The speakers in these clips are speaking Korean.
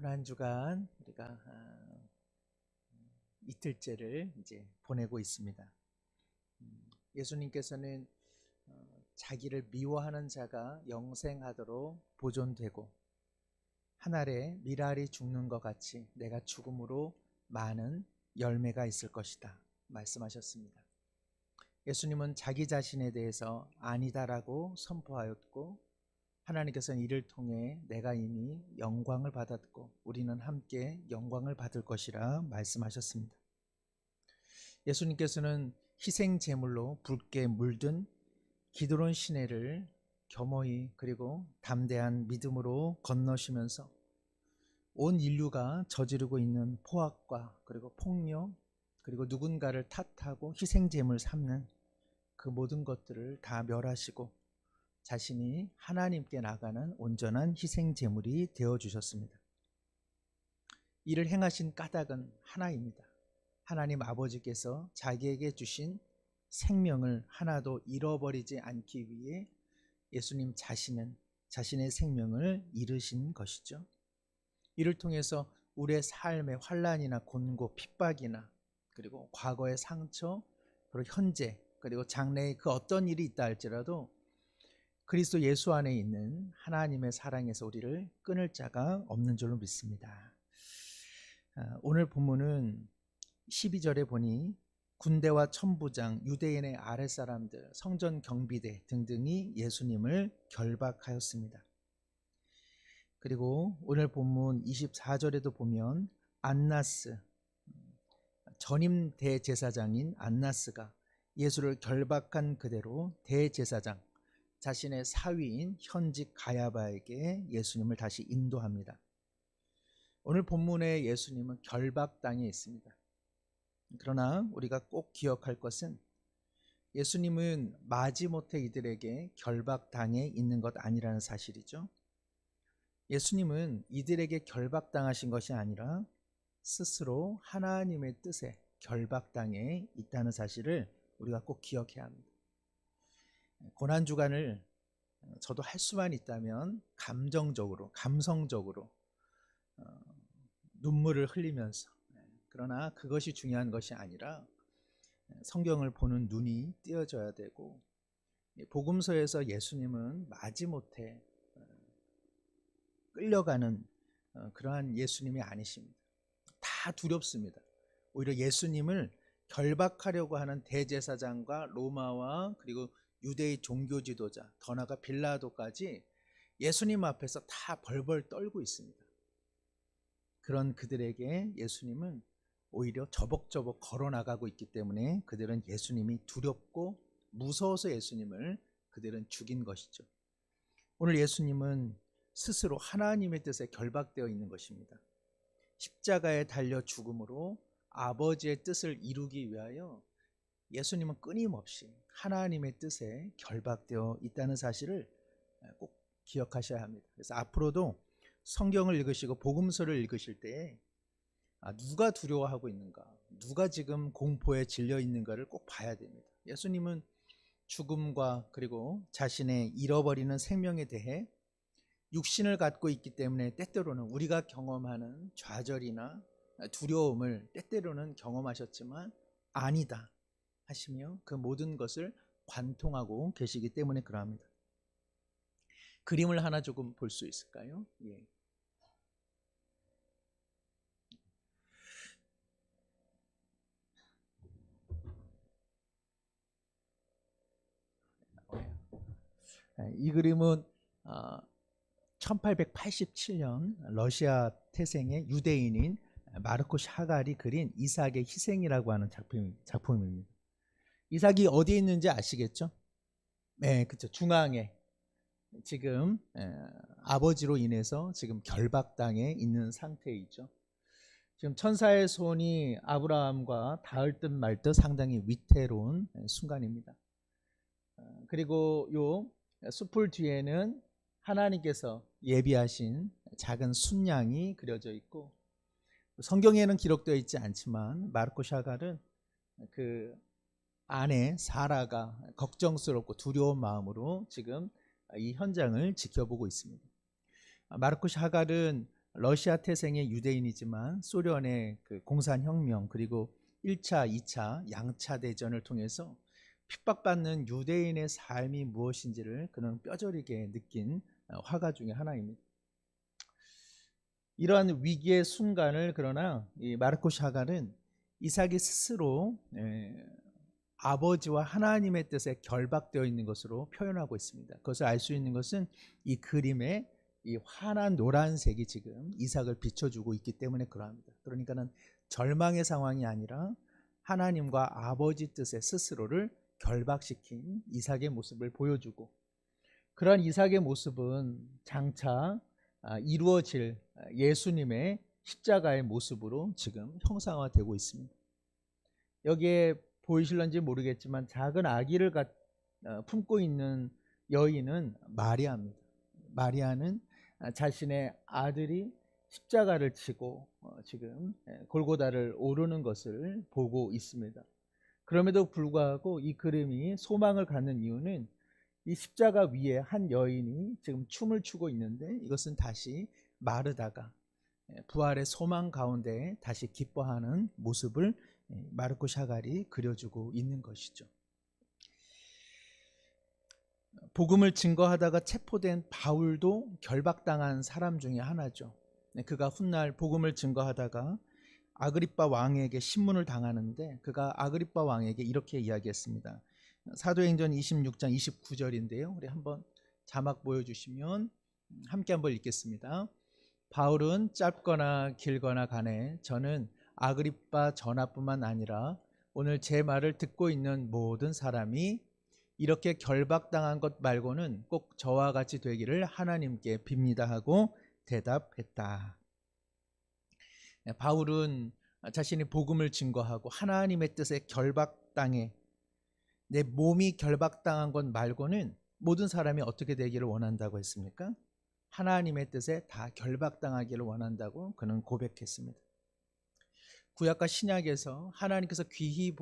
고난 주간 우리가 이틀째를 이제 보내고 있습니다. 예수님께서는 자기를 미워하는 자가 영생하도록 보존되고 한 알에 밀알이 죽는 것 같이 내가 죽음으로 많은 열매가 있을 것이다 말씀하셨습니다. 예수님은 자기 자신에 대해서 아니다라고 선포하였고, 하나님께서는 이를 통해 내가 이미 영광을 받았고 우리는 함께 영광을 받을 것이라 말씀하셨습니다. 예수님께서는 희생 제물로 붉게 물든 기드론 시내를 겸허히 그리고 담대한 믿음으로 건너시면서 온 인류가 저지르고 있는 포악과 그리고 폭력 그리고 누군가를 탓하고 희생 제물 삼는 그 모든 것들을 다 멸하시고 자신이 하나님께 나가는 온전한 희생 제물이 되어 주셨습니다. 이를 행하신 까닭은 하나입니다. 하나님 아버지께서 자기에게 주신 생명을 하나도 잃어버리지 않기 위해 예수님 자신은 자신의 생명을 잃으신 것이죠. 이를 통해서 우리의 삶의 환난이나 곤고 핍박이나 그리고 과거의 상처 그리고 현재 그리고 장래의 그 어떤 일이 있다 할지라도 그리스도 예수 안에 있는 하나님의 사랑에서 우리를 끊을 자가 없는 줄로 믿습니다. 오늘 본문은 12절에 보니 군대와 천부장, 유대인의 아랫사람들, 성전 경비대 등등이 예수님을 결박하였습니다. 그리고 오늘 본문 24절에도 보면 안나스, 전임 대제사장인 안나스가 예수를 결박한 그대로 대제사장, 자신의 사위인 현직 가야바에게 예수님을 다시 인도합니다. 오늘 본문에 예수님은 결박당해 있습니다. 그러나 우리가 꼭 기억할 것은 예수님은 마지못해 이들에게 결박당해 있는 것 아니라는 사실이죠. 예수님은 이들에게 결박당하신 것이 아니라 스스로 하나님의 뜻에 결박당해 있다는 사실을 우리가 꼭 기억해야 합니다. 고난주간을 저도 할 수만 있다면 감정적으로, 감성적으로 눈물을 흘리면서, 그러나 그것이 중요한 것이 아니라 성경을 보는 눈이 띄어져야 되고, 복음서에서 예수님은 마지못해 끌려가는 그러한 예수님이 아니십니다. 다 두렵습니다. 오히려 예수님을 결박하려고 하는 대제사장과 로마와 그리고 유대의 종교 지도자, 더 나아가 빌라도까지 예수님 앞에서 다 벌벌 떨고 있습니다. 그런 그들에게 예수님은 오히려 저벅저벅 걸어나가고 있기 때문에 그들은 예수님이 두렵고 무서워서 예수님을 그들은 죽인 것이죠. 오늘 예수님은 스스로 하나님의 뜻에 결박되어 있는 것입니다. 십자가에 달려 죽음으로 아버지의 뜻을 이루기 위하여 예수님은 끊임없이 하나님의 뜻에 결박되어 있다는 사실을 꼭 기억하셔야 합니다. 그래서 앞으로도 성경을 읽으시고 복음서를 읽으실 때 누가 두려워하고 있는가, 누가 지금 공포에 질려 있는가를 꼭 봐야 됩니다. 예수님은 죽음과 그리고 자신의 잃어버리는 생명에 대해 육신을 갖고 있기 때문에 때때로는 우리가 경험하는 좌절이나 두려움을 때때로는 경험하셨지만 아니다 하시며 그 모든 것을 관통하고 계시기 때문에 그러합니다. 그림을 하나 조금 볼 수 있을까요? 예. 이 그림은 1887년 러시아 태생의 유대인인 마르코 샤갈이 그린 이삭의 희생이라고 하는 작품입니다. 이삭이 어디에 있는지 아시겠죠? 네, 그렇죠. 중앙에 지금 아버지로 인해서 지금 결박당해 있는 상태이죠. 지금 천사의 손이 아브라함과 닿을 듯 말 듯 상당히 위태로운 순간입니다. 그리고 요 숲을 뒤에는 하나님께서 예비하신 작은 순양이 그려져 있고, 성경에는 기록되어 있지 않지만 마르코 샤갈은 그 아내 사라가 걱정스럽고 두려운 마음으로 지금 이 현장을 지켜보고 있습니다. 마르코 샤갈은 러시아 태생의 유대인이지만 소련의 그 공산혁명 그리고 1차, 2차, 양차 대전을 통해서 핍박받는 유대인의 삶이 무엇인지를 그는 뼈저리게 느낀 화가 중에 하나입니다. 이러한 위기의 순간을 그러나 이 마르코 샤갈은 이삭이 스스로 아버지와 하나님의 뜻에 결박되어 있는 것으로 표현하고 있습니다. 그것을 알 수 있는 것은 이 그림의 이 환한 노란색이 지금 이삭을 비춰주고 있기 때문에 그러합니다. 그러니까는 절망의 상황이 아니라 하나님과 아버지 뜻에 스스로를 결박시킨 이삭의 모습을 보여주고, 그러한 이삭의 모습은 장차 이루어질 예수님의 십자가의 모습으로 지금 형상화되고 있습니다. 여기에 보이실런지 모르겠지만 작은 아기를 품고 있는 여인은 마리아입니다. 마리아는 자신의 아들이 십자가를 치고 지금 골고다를 오르는 것을 보고 있습니다. 그럼에도 불구하고 이 그림이 소망을 갖는 이유는 이 십자가 위에 한 여인이 지금 춤을 추고 있는데, 이것은 다시 마르다가 부활의 소망 가운데 다시 기뻐하는 모습을 마르코 샤갈이 그려주고 있는 것이죠. 복음을 증거하다가 체포된 바울도 결박당한 사람 중에 하나죠. 그가 훗날 복음을 증거하다가 아그리빠 왕에게 신문을 당하는데, 그가 아그리빠 왕에게 이렇게 이야기했습니다. 사도행전 26장 29절인데요. 우리 한번 자막 보여주시면 함께 한번 읽겠습니다. 바울은 짧거나 길거나 간에 저는 아그리빠 전하뿐만 아니라 오늘 제 말을 듣고 있는 모든 사람이 이렇게 결박당한 것 말고는 꼭 저와 같이 되기를 하나님께 빕니다 하고 대답했다. 바울은 자신이 복음을 증거하고 하나님의 뜻에 결박당해 내 몸이 결박당한 것 말고는 모든 사람이 어떻게 되기를 원한다고 했습니까? 하나님의 뜻에 다 결박당하기를 원한다고 그는 고백했습니다. 구약과 신약에서 하나님께서 귀히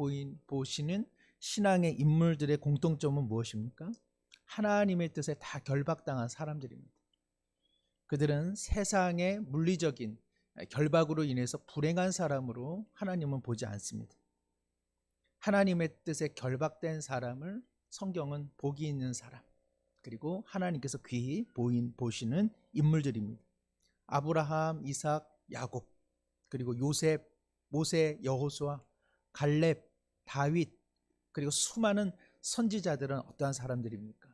보시는 신앙의 인물들의 공통점은 무엇입니까? 하나님의 뜻에 다 결박당한 사람들입니다. 그들은 세상의 물리적인 결박으로 인해서 불행한 사람으로 하나님은 보지 않습니다. 하나님의 뜻에 결박된 사람을 성경은 복이 있는 사람, 그리고 하나님께서 귀히 보시는 인물들입니다. 아브라함, 이삭, 야곱, 그리고 요셉, 모세, 여호수아, 갈렙, 다윗, 그리고 수많은 선지자들은 어떠한 사람들입니까?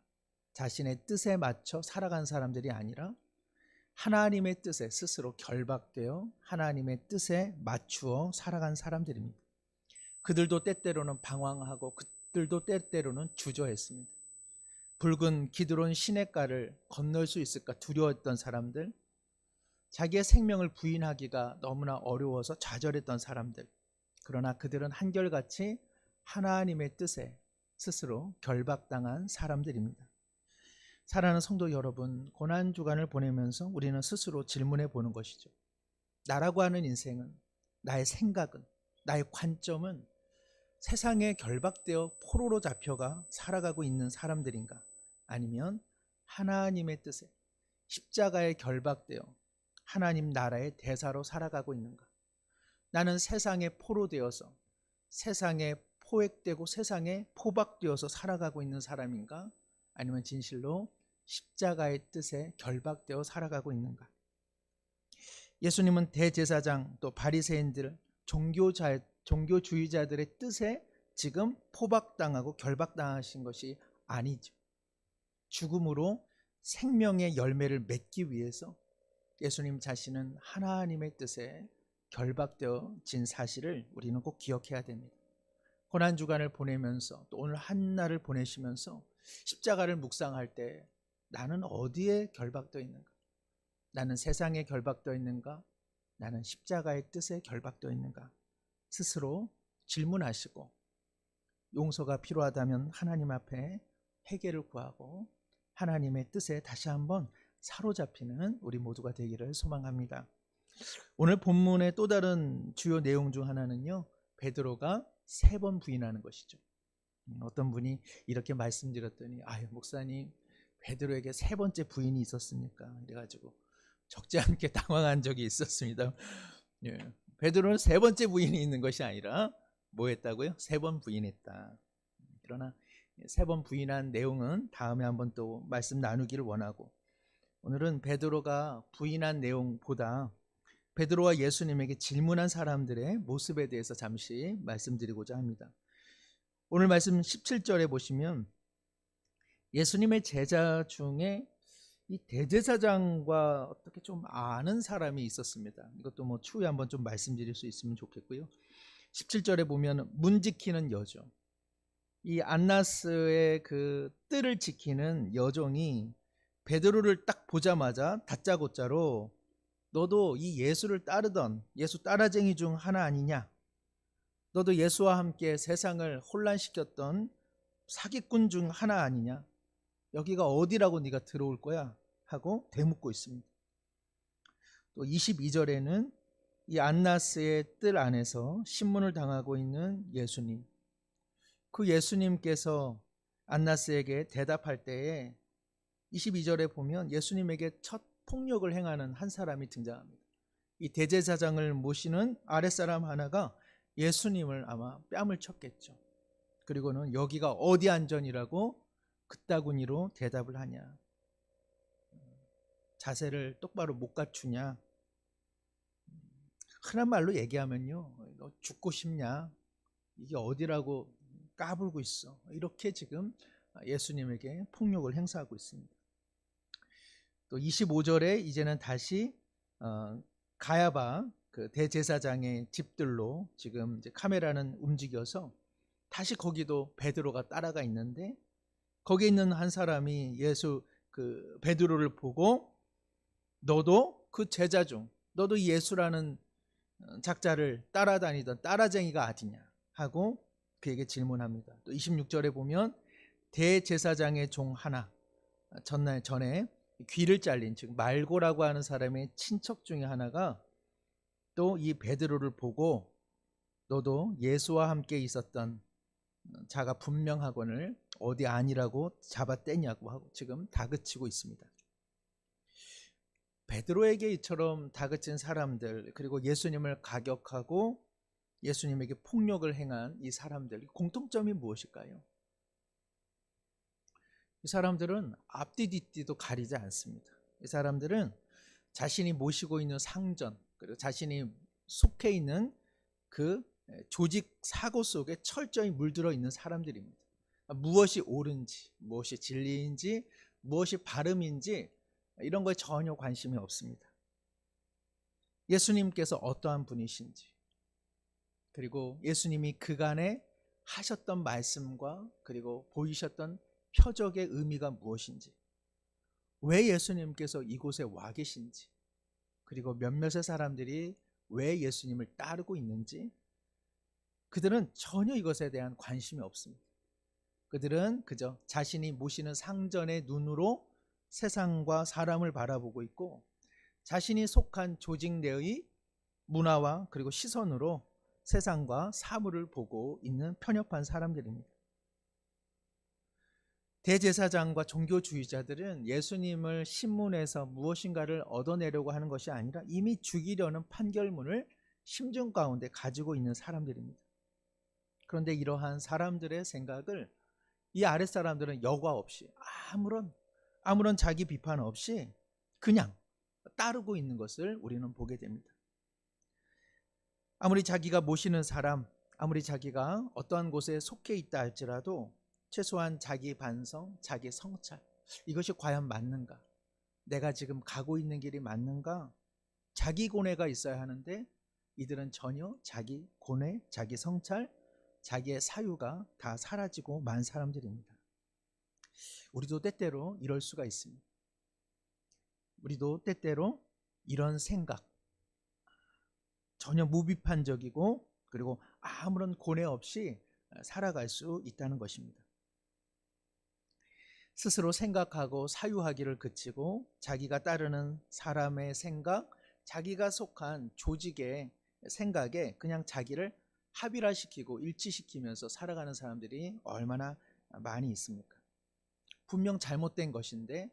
자신의 뜻에 맞춰 살아간 사람들이 아니라 하나님의 뜻에 스스로 결박되어 하나님의 뜻에 맞추어 살아간 사람들입니다. 그들도 때때로는 방황하고 그들도 때때로는 주저했습니다. 붉은 기드론 시냇가를 건널 수 있을까 두려웠던 사람들, 자기의 생명을 부인하기가 너무나 어려워서 좌절했던 사람들, 그러나 그들은 한결같이 하나님의 뜻에 스스로 결박당한 사람들입니다. 사랑하는 성도 여러분, 고난주간을 보내면서 우리는 스스로 질문해 보는 것이죠. 나라고 하는 인생은, 나의 생각은, 나의 관점은 세상에 결박되어 포로로 잡혀가 살아가고 있는 사람들인가? 아니면 하나님의 뜻에 십자가에 결박되어 하나님 나라의 대사로 살아가고 있는가? 나는 세상에 포로되어서 세상에 포획되고 세상에 포박되어서 살아가고 있는 사람인가? 아니면 진실로 십자가의 뜻에 결박되어 살아가고 있는가? 예수님은 대제사장 또 바리새인들 종교주의자들의 뜻에 지금 포박당하고 결박당하신 것이 아니죠. 죽음으로 생명의 열매를 맺기 위해서 예수님 자신은 하나님의 뜻에 결박되어진 사실을 우리는 꼭 기억해야 됩니다. 고난주간을 보내면서 또 오늘 한날을 보내시면서 십자가를 묵상할 때 나는 어디에 결박되어 있는가? 나는 세상에 결박되어 있는가? 나는 십자가의 뜻에 결박되어 있는가? 스스로 질문하시고 용서가 필요하다면 하나님 앞에 회개를 구하고 하나님의 뜻에 다시 한번 사로잡히는 우리 모두가 되기를 소망합니다. 오늘 본문의 또 다른 주요 내용 중 하나는요, 베드로가 3번 부인하는 것이죠. 어떤 분이 이렇게 말씀드렸더니, 아유 목사님, 베드로에게 3번째 부인이 있었습니까? 그래가지고 적지 않게 당황한 적이 있었습니다. 예. 베드로는 세 번째 부인이 있는 것이 아니라 뭐 했다고요? 세 번 부인했다. 그러나 세 번 부인한 내용은 다음에 한번 또 말씀 나누기를 원하고, 오늘은 베드로가 부인한 내용보다 베드로와 예수님에게 질문한 사람들의 모습에 대해서 잠시 말씀드리고자 합니다. 오늘 말씀 17절에 보시면 예수님의 제자 중에 이 대제사장과 어떻게 좀 아는 사람이 있었습니다. 이것도 뭐 추후에 한번 좀 말씀드릴 수 있으면 좋겠고요. 17절에 보면 문 지키는 여종, 이 안나스의 그 뜰을 지키는 여종이 베드로를 딱 보자마자 다짜고짜로 너도 이 예수를 따르던 예수 따라쟁이 중 하나 아니냐? 너도 예수와 함께 세상을 혼란시켰던 사기꾼 중 하나 아니냐? 여기가 어디라고 네가 들어올 거야? 하고 되묻고 있습니다. 또 22절에는 이 안나스의 뜰 안에서 신문을 당하고 있는 예수님, 그 예수님께서 안나스에게 대답할 때에 22절에 보면 예수님에게 첫 폭력을 행하는 한 사람이 등장합니다. 이 대제사장을 모시는 아랫사람 하나가 예수님을 아마 뺨을 쳤겠죠. 그리고는 여기가 어디 안전이라고 그따구니로 대답을 하냐, 자세를 똑바로 못 갖추냐, 흔한 말로 얘기하면요, 너 죽고 싶냐, 이게 어디라고 까불고 있어, 이렇게 지금 예수님에게 폭력을 행사하고 있습니다. 또 25절에 이제는 다시 가야바 그 대제사장의 집들로 지금 이제 카메라는 움직여서 다시 거기도 베드로가 따라가 있는데, 거기 있는 한 사람이 예수 그 베드로를 보고 너도 그 제자 중, 너도 이 예수라는 작자를 따라다니던 따라쟁이가 아니냐 하고 그에게 질문합니다. 또 26절에 보면 대제사장의 종 하나, 전에 귀를 잘린, 즉 말고라고 하는 사람의 친척 중에 하나가 또 이 베드로를 보고 너도 예수와 함께 있었던 자가 분명하거늘 어디 아니라고 잡아떼냐고 하고 지금 다그치고 있습니다. 베드로에게 이처럼 다그친 사람들, 그리고 예수님을 가격하고 예수님에게 폭력을 행한 이 사람들, 공통점이 무엇일까요? 이 사람들은 앞뒤 뒤뒤도 가리지 않습니다. 이 사람들은 자신이 모시고 있는 상전, 그리고 자신이 속해 있는 그 조직 사고 속에 철저히 물들어 있는 사람들입니다. 무엇이 옳은지, 무엇이 진리인지, 무엇이 바름인지 이런 거에 전혀 관심이 없습니다. 예수님께서 어떠한 분이신지, 그리고 예수님이 그간에 하셨던 말씀과 그리고 보이셨던 표적의 의미가 무엇인지, 왜 예수님께서 이곳에 와 계신지, 그리고 몇몇의 사람들이 왜 예수님을 따르고 있는지, 그들은 전혀 이것에 대한 관심이 없습니다. 그들은 그저 자신이 모시는 상전의 눈으로 세상과 사람을 바라보고 있고, 자신이 속한 조직 내의 문화와 그리고 시선으로 세상과 사물을 보고 있는 편협한 사람들입니다. 대제사장과 종교주의자들은 예수님을 신문에서 무엇인가를 얻어내려고 하는 것이 아니라 이미 죽이려는 판결문을 심중 가운데 가지고 있는 사람들입니다. 그런데 이러한 사람들의 생각을 이 아랫사람들은 여과 없이 아무런 자기 비판 없이 그냥 따르고 있는 것을 우리는 보게 됩니다. 아무리 자기가 모시는 사람, 아무리 자기가 어떠한 곳에 속해 있다 할지라도 최소한 자기 반성, 자기 성찰, 이것이 과연 맞는가? 내가 지금 가고 있는 길이 맞는가? 자기 고뇌가 있어야 하는데 이들은 전혀 자기 고뇌, 자기 성찰, 자기의 사유가 다 사라지고 만 사람들입니다. 우리도 때때로 이럴 수가 있습니다. 우리도 때때로 이런 생각, 전혀 무비판적이고 그리고 아무런 고뇌 없이 살아갈 수 있다는 것입니다. 스스로 생각하고 사유하기를 그치고 자기가 따르는 사람의 생각, 자기가 속한 조직의 생각에 그냥 자기를 합일화시키고 일치시키면서 살아가는 사람들이 얼마나 많이 있습니까? 분명 잘못된 것인데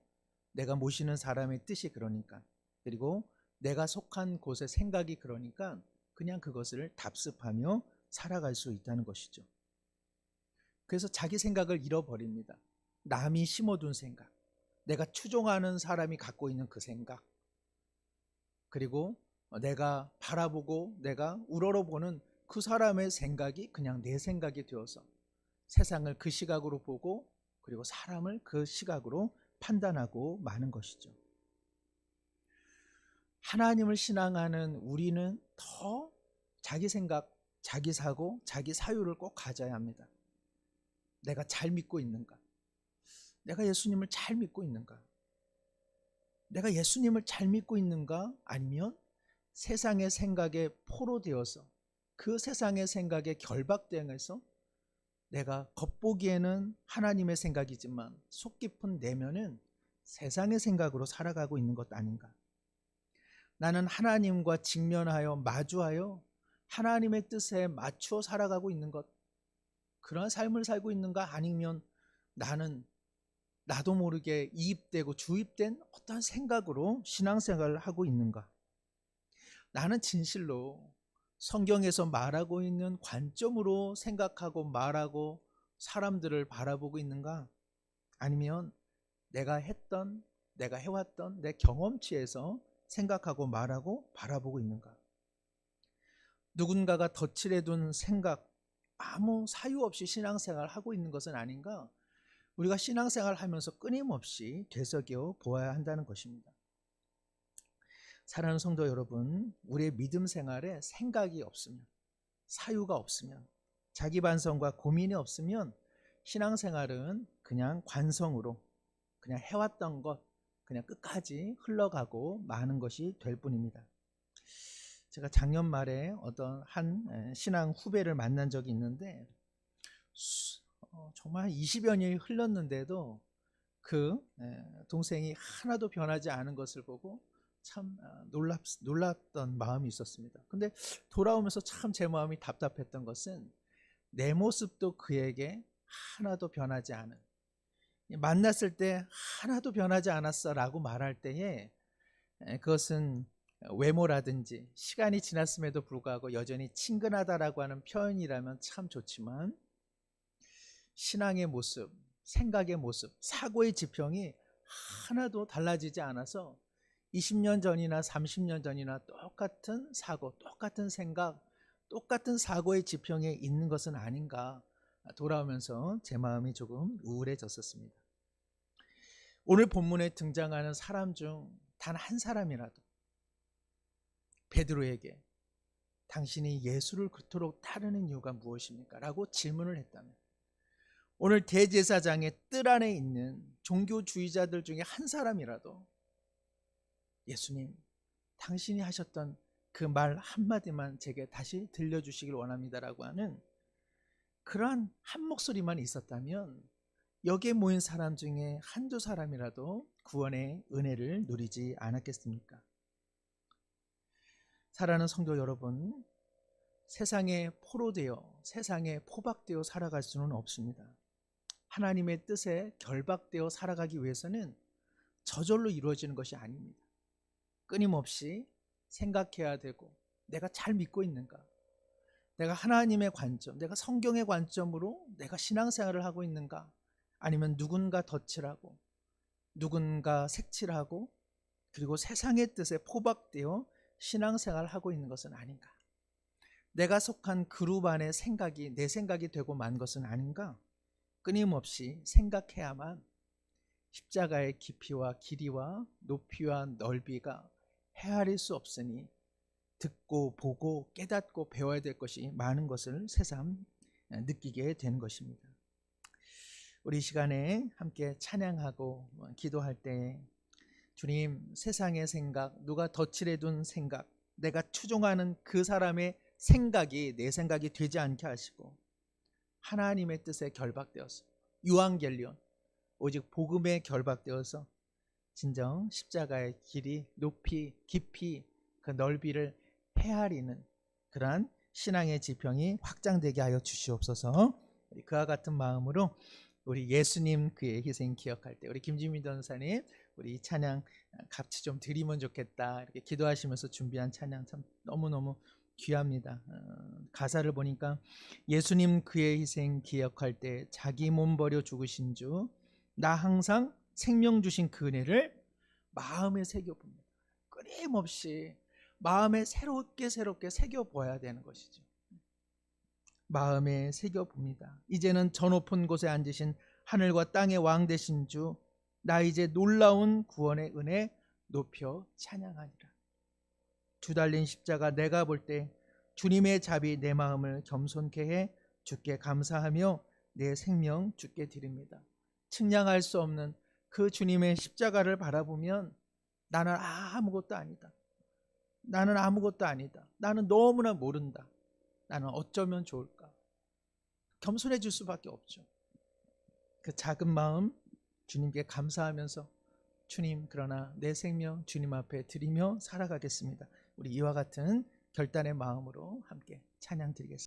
내가 모시는 사람의 뜻이 그러니까, 그리고 내가 속한 곳의 생각이 그러니까 그냥 그것을 답습하며 살아갈 수 있다는 것이죠. 그래서 자기 생각을 잃어버립니다. 남이 심어둔 생각, 내가 추종하는 사람이 갖고 있는 그 생각, 그리고 내가 바라보고 내가 우러러보는 그 사람의 생각이 그냥 내 생각이 되어서 세상을 그 시각으로 보고 그리고 사람을 그 시각으로 판단하고 마는 것이죠. 하나님을 신앙하는 우리는 더 자기 생각, 자기 사고, 자기 사유를 꼭 가져야 합니다. 내가 잘 믿고 있는가? 내가 예수님을 잘 믿고 있는가? 내가 예수님을 잘 믿고 있는가? 아니면 세상의 생각에 포로되어서 그 세상의 생각에 결박당해서 내가 겉보기에는 하나님의 생각이지만 속 깊은 내면은 세상의 생각으로 살아가고 있는 것 아닌가? 나는 하나님과 직면하여 마주하여 하나님의 뜻에 맞추어 살아가고 있는 것, 그런 삶을 살고 있는가? 아니면 나는 나도 모르게 이입되고 주입된 어떤 생각으로 신앙생활을 하고 있는가? 나는 진실로 성경에서 말하고 있는 관점으로 생각하고 말하고 사람들을 바라보고 있는가? 아니면 내가 했던, 내가 해왔던 내 경험치에서 생각하고 말하고 바라보고 있는가? 누군가가 덧칠해둔 생각, 아무 사유 없이 신앙생활을 하고 있는 것은 아닌가? 우리가 신앙생활을 하면서 끊임없이 되새겨 보아야 한다는 것입니다. 사랑하는 성도 여러분, 우리의 믿음 생활에 생각이 없으면, 사유가 없으면, 자기 반성과 고민이 없으면 신앙생활은 그냥 관성으로 그냥 해왔던 것 그냥 끝까지 흘러가고 마는 것이 될 뿐입니다. 제가 작년 말에 어떤 한 신앙 후배를 만난 적이 있는데 정말 20여 년이 흘렀는데도 그 동생이 하나도 변하지 않은 것을 보고 참 놀랐던 마음이 있었습니다. 근데 돌아오면서 참 제 마음이 답답했던 것은 내 모습도 그에게 하나도 변하지 않은, 만났을 때 하나도 변하지 않았어 라고 말할 때에 그것은 외모라든지 시간이 지났음에도 불구하고 여전히 친근하다라고 하는 표현이라면 참 좋지만 신앙의 모습, 생각의 모습, 사고의 지평이 하나도 달라지지 않아서 20년 전이나 30년 전이나 똑같은 사고, 똑같은 생각, 똑같은 사고의 지평에 있는 것은 아닌가 돌아오면서 제 마음이 조금 우울해졌었습니다. 오늘 본문에 등장하는 사람 중 단 한 사람이라도 베드로에게 당신이 예수를 그토록 따르는 이유가 무엇입니까? 라고 질문을 했다면 오늘 대제사장의 뜰 안에 있는 종교주의자들 중에 한 사람이라도 예수님, 당신이 하셨던 그 말 한마디만 제게 다시 들려주시길 원합니다라고 하는 그러한 한 목소리만 있었다면 여기에 모인 사람 중에 한두 사람이라도 구원의 은혜를 누리지 않았겠습니까? 사랑하는 성도 여러분, 세상에 포로되어 세상에 포박되어 살아갈 수는 없습니다. 하나님의 뜻에 결박되어 살아가기 위해서는 저절로 이루어지는 것이 아닙니다. 끊임없이 생각해야 되고 내가 잘 믿고 있는가? 내가 하나님의 관점, 내가 성경의 관점으로 내가 신앙생활을 하고 있는가? 아니면 누군가 덧칠하고 누군가 색칠하고 그리고 세상의 뜻에 포박되어 신앙생활을 하고 있는 것은 아닌가? 내가 속한 그룹 안의 생각이 내 생각이 되고 만 것은 아닌가? 끊임없이 생각해야만 십자가의 깊이와 길이와 높이와 넓이가 헤아릴 수 없으니 듣고 보고 깨닫고 배워야 될 것이 많은 것을 새삼 느끼게 되는 것입니다. 우리 시간에 함께 찬양하고 기도할 때 주님, 세상의 생각, 누가 덧칠해둔 생각, 내가 추종하는 그 사람의 생각이 내 생각이 되지 않게 하시고 하나님의 뜻에 결박되어서 유앙겔리온, 오직 복음에 결박되어서 진정 십자가의 길이, 높이, 깊이, 그 넓이를 헤아리는 그러한 신앙의 지평이 확장되게 하여 주시옵소서. 그와 같은 마음으로 우리 예수님 그의 희생 기억할 때 우리 김지민 전사님 우리 이 찬양 같이 좀 드리면 좋겠다 이렇게 기도하시면서 준비한 찬양 참 너무너무 귀합니다. 가사를 보니까 예수님 그의 희생 기억할 때 자기 몸 버려 죽으신 주 나 항상 생명 주신 그 은혜를 마음에 새겨봅니다. 끊임없이 마음에 새롭게 새겨보아야 되는 것이죠. 마음에 새겨봅니다. 이제는 저 높은 곳에 앉으신 하늘과 땅의 왕 되신 주 나 이제 놀라운 구원의 은혜 높여 찬양하리라. 주 달린 십자가 내가 볼 때 주님의 잡이 내 마음을 겸손케 해 주께 감사하며 내 생명 주께 드립니다. 측량할 수 없는 그 주님의 십자가를 바라보면 나는 아무것도 아니다. 나는 아무것도 아니다. 나는 너무나 모른다. 나는 어쩌면 좋을까? 겸손해질 수밖에 없죠. 그 작은 마음 주님께 감사하면서 주님 그러나 내 생명 주님 앞에 드리며 살아가겠습니다. 우리 이와 같은 결단의 마음으로 함께 찬양 드리겠습니다.